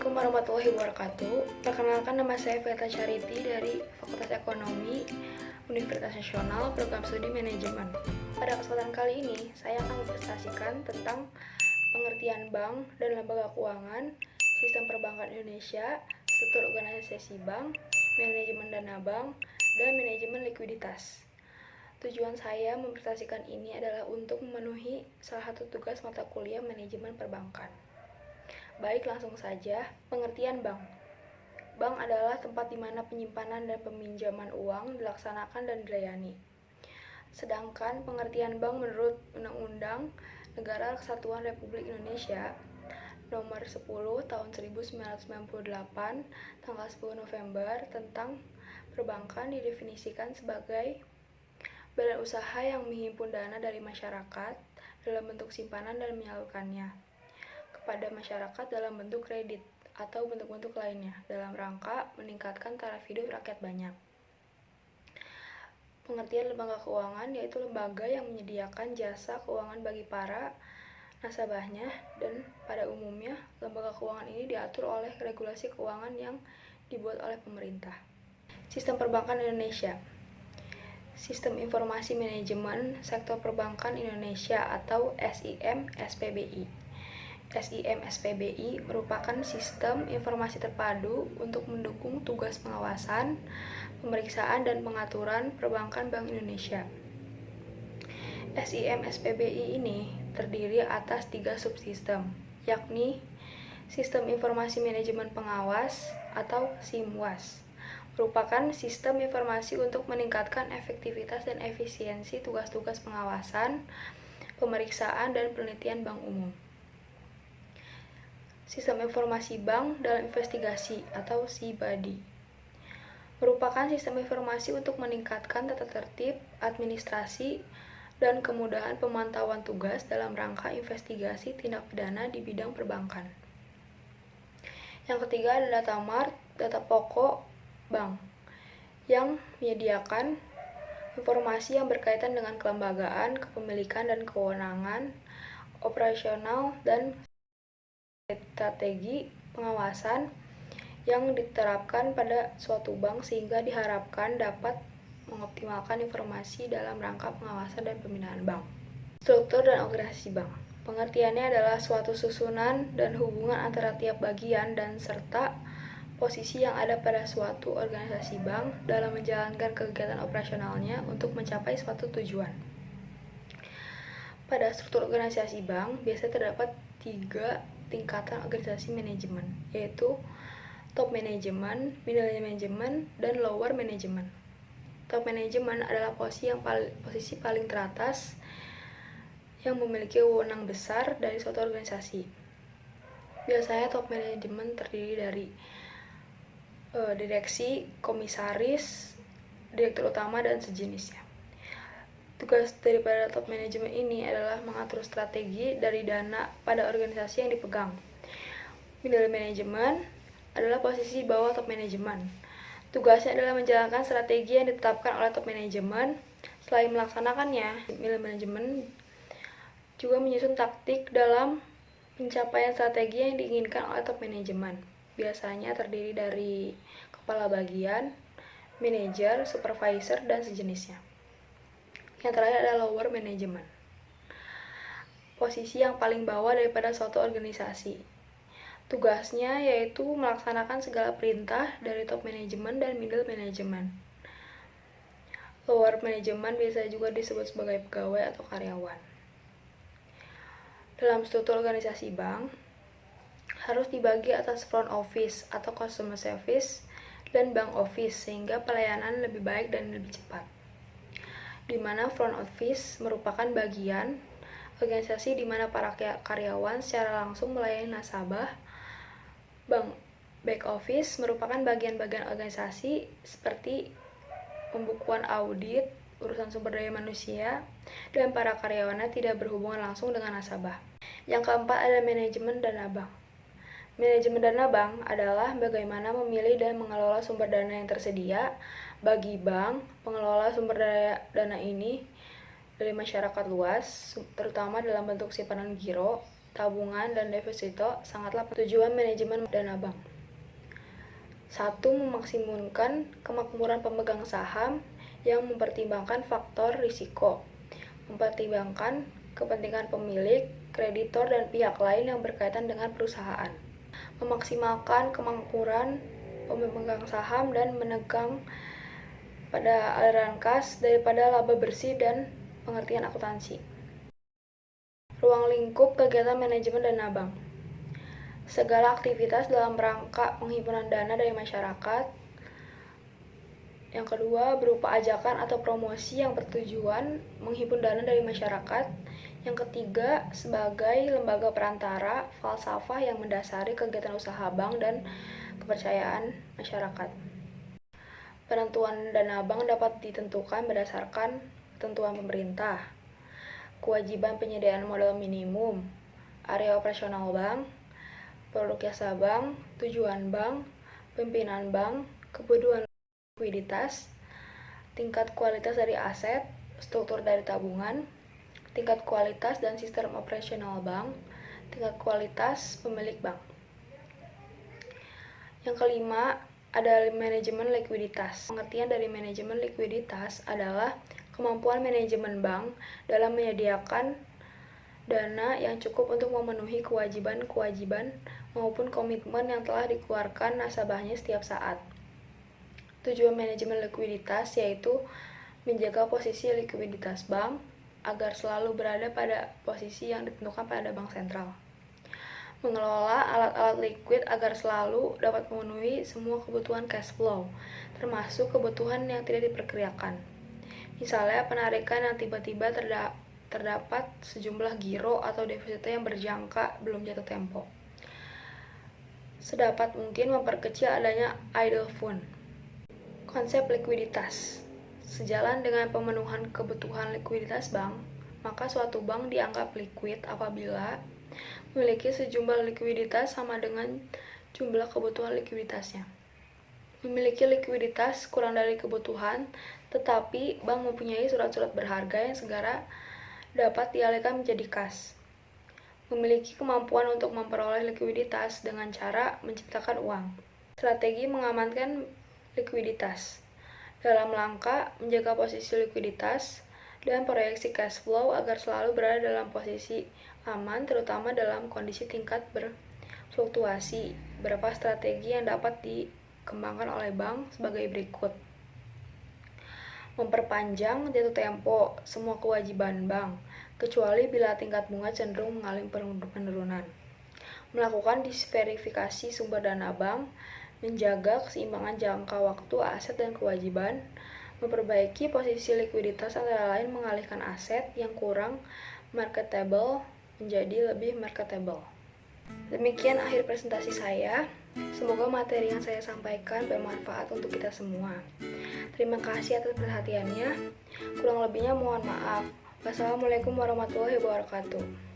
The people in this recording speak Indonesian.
Assalamualaikum warahmatullahi wabarakatuh. Perkenalkan, nama saya Veta Charity dari Fakultas Ekonomi Universitas Nasional, Program Studi Manajemen. Pada kesempatan kali ini, saya akan mempresentasikan tentang pengertian bank dan lembaga keuangan, sistem perbankan Indonesia, struktur organisasi bank, manajemen dana bank, dan manajemen likuiditas. Tujuan saya mempresentasikan ini adalah untuk memenuhi salah satu tugas mata kuliah manajemen perbankan. Baik, langsung saja. Pengertian bank. Bank adalah tempat di mana penyimpanan dan peminjaman uang dilaksanakan dan dilayani. Sedangkan pengertian bank menurut Undang-Undang Negara Kesatuan Republik Indonesia Nomor 10 Tahun 1998 tanggal 10 November tentang perbankan didefinisikan sebagai badan usaha yang menghimpun dana dari masyarakat dalam bentuk simpanan dan menyalurkannya kepada masyarakat dalam bentuk kredit atau bentuk-bentuk lainnya dalam rangka meningkatkan taraf hidup rakyat banyak. Pengertian lembaga keuangan yaitu lembaga yang menyediakan jasa keuangan bagi para nasabahnya, dan pada umumnya lembaga keuangan ini diatur oleh regulasi keuangan yang dibuat oleh pemerintah. Sistem perbankan Indonesia. Sistem Informasi Manajemen Sektor Perbankan Indonesia atau SIM-SPBI. SIM-SPBI merupakan sistem informasi terpadu untuk mendukung tugas pengawasan, pemeriksaan, dan pengaturan perbankan Bank Indonesia. SIM-SPBI ini terdiri atas 3 subsistem, yakni Sistem Informasi Manajemen Pengawas atau SIMWAS, merupakan sistem informasi untuk meningkatkan efektivitas dan efisiensi tugas-tugas pengawasan, pemeriksaan, dan penelitian bank umum. Sistem Informasi Bank dalam Investigasi atau SIBADI merupakan sistem informasi untuk meningkatkan tata tertib, administrasi, dan kemudahan pemantauan tugas dalam rangka investigasi tindak pidana di bidang perbankan. Yang ketiga adalah data mart, data pokok bank, yang menyediakan informasi yang berkaitan dengan kelembagaan, kepemilikan, dan kewenangan operasional dan strategi pengawasan yang diterapkan pada suatu bank sehingga diharapkan dapat mengoptimalkan informasi dalam rangka pengawasan dan pembinaan bank. Struktur dan organisasi bank. Pengertiannya adalah suatu susunan dan hubungan antara tiap bagian dan serta posisi yang ada pada suatu organisasi bank dalam menjalankan kegiatan operasionalnya untuk mencapai suatu tujuan. Pada struktur organisasi bank biasanya terdapat 3 tingkatan organisasi manajemen, yaitu top manajemen, middle manajemen, dan lower manajemen. Top manajemen adalah posisi paling teratas yang memiliki wewenang besar dari suatu organisasi. Biasanya top manajemen terdiri dari direksi, komisaris, direktur utama, dan sejenisnya. Tugas daripada top manajemen ini adalah mengatur strategi dari dana pada organisasi yang dipegang. Middle management adalah posisi bawah top manajemen. Tugasnya adalah menjalankan strategi yang ditetapkan oleh top manajemen. Selain melaksanakannya, middle management juga menyusun taktik dalam pencapaian strategi yang diinginkan oleh top manajemen. Biasanya terdiri dari kepala bagian, manajer, supervisor, dan sejenisnya. Yang terakhir adalah lower management, posisi yang paling bawah daripada suatu organisasi. Tugasnya yaitu melaksanakan segala perintah dari top management dan middle management. Lower management biasa juga disebut sebagai pegawai atau karyawan. Dalam struktur organisasi bank, harus dibagi atas front office atau customer service dan bank office sehingga pelayanan lebih baik dan lebih cepat. Di mana front office merupakan bagian organisasi di mana para karyawan secara langsung melayani nasabah. Back office merupakan bagian-bagian organisasi seperti pembukuan audit, urusan sumber daya manusia, dan para karyawannya tidak berhubungan langsung dengan nasabah. Yang keempat ada manajemen dana bank. Manajemen dana bank adalah bagaimana memilih dan mengelola sumber dana yang tersedia bagi bank. Pengelola sumber dana ini dari masyarakat luas, terutama dalam bentuk simpanan giro, tabungan, dan deposito sangatlah tujuan manajemen dana bank. 1. Memaksimumkan kemakmuran pemegang saham yang mempertimbangkan faktor risiko, mempertimbangkan kepentingan pemilik, kreditor, dan pihak lain yang berkaitan dengan perusahaan. Memaksimalkan kemakmuran pemegang saham dan menegang pada aliran kas daripada laba bersih dan pengertian akuntansi. Ruang lingkup kegiatan manajemen dana bank. Segala aktivitas dalam rangka penghimpunan dana dari masyarakat. Yang kedua, berupa ajakan atau promosi yang bertujuan menghimpun dana dari masyarakat. Yang ketiga, sebagai lembaga perantara, falsafah yang mendasari kegiatan usaha bank dan kepercayaan masyarakat. Penentuan dana bank dapat ditentukan berdasarkan ketentuan pemerintah, kewajiban penyediaan modal minimum, area operasional bank, produk jasa bank, tujuan bank, pimpinan bank, kebutuhan likuiditas, tingkat kualitas dari aset, struktur dari tabungan, tingkat kualitas dan sistem operasional bank, tingkat kualitas pemilik bank. Yang kelima, ada manajemen likuiditas. Pengertian dari manajemen likuiditas adalah kemampuan manajemen bank dalam menyediakan dana yang cukup untuk memenuhi kewajiban-kewajiban maupun komitmen yang telah dikeluarkan nasabahnya setiap saat. Tujuan manajemen likuiditas yaitu menjaga posisi likuiditas bank agar selalu berada pada posisi yang ditentukan pada bank sentral. Mengelola alat-alat likuid agar selalu dapat memenuhi semua kebutuhan cash flow, termasuk kebutuhan yang tidak diperkirakan. Misalnya penarikan yang tiba-tiba terdapat sejumlah giro atau deposito yang berjangka belum jatuh tempo. Sedapat mungkin memperkecil adanya idle fund. Konsep likuiditas. Sejalan dengan pemenuhan kebutuhan likuiditas bank, maka suatu bank dianggap liquid apabila memiliki sejumlah likuiditas sama dengan jumlah kebutuhan likuiditasnya. Memiliki likuiditas kurang dari kebutuhan, tetapi bank mempunyai surat-surat berharga yang segera dapat dialihkan menjadi kas. Memiliki kemampuan untuk memperoleh likuiditas dengan cara menciptakan uang. Strategi mengamankan likuiditas dalam rangka menjaga posisi likuiditas dan proyeksi cash flow agar selalu berada dalam posisi aman, terutama dalam kondisi tingkat berfluktuasi. Beberapa strategi yang dapat dikembangkan oleh bank sebagai berikut. Memperpanjang jatuh tempo semua kewajiban bank, kecuali bila tingkat bunga cenderung mengalami penurunan. Melakukan diverifikasi sumber dana bank, menjaga keseimbangan jangka waktu aset dan kewajiban, memperbaiki posisi likuiditas antara lain mengalihkan aset yang kurang marketable menjadi lebih marketable. Demikian akhir presentasi saya. Semoga materi yang saya sampaikan bermanfaat untuk kita semua. Terima kasih atas perhatiannya. Kurang lebihnya mohon maaf. Wassalamualaikum warahmatullahi wabarakatuh.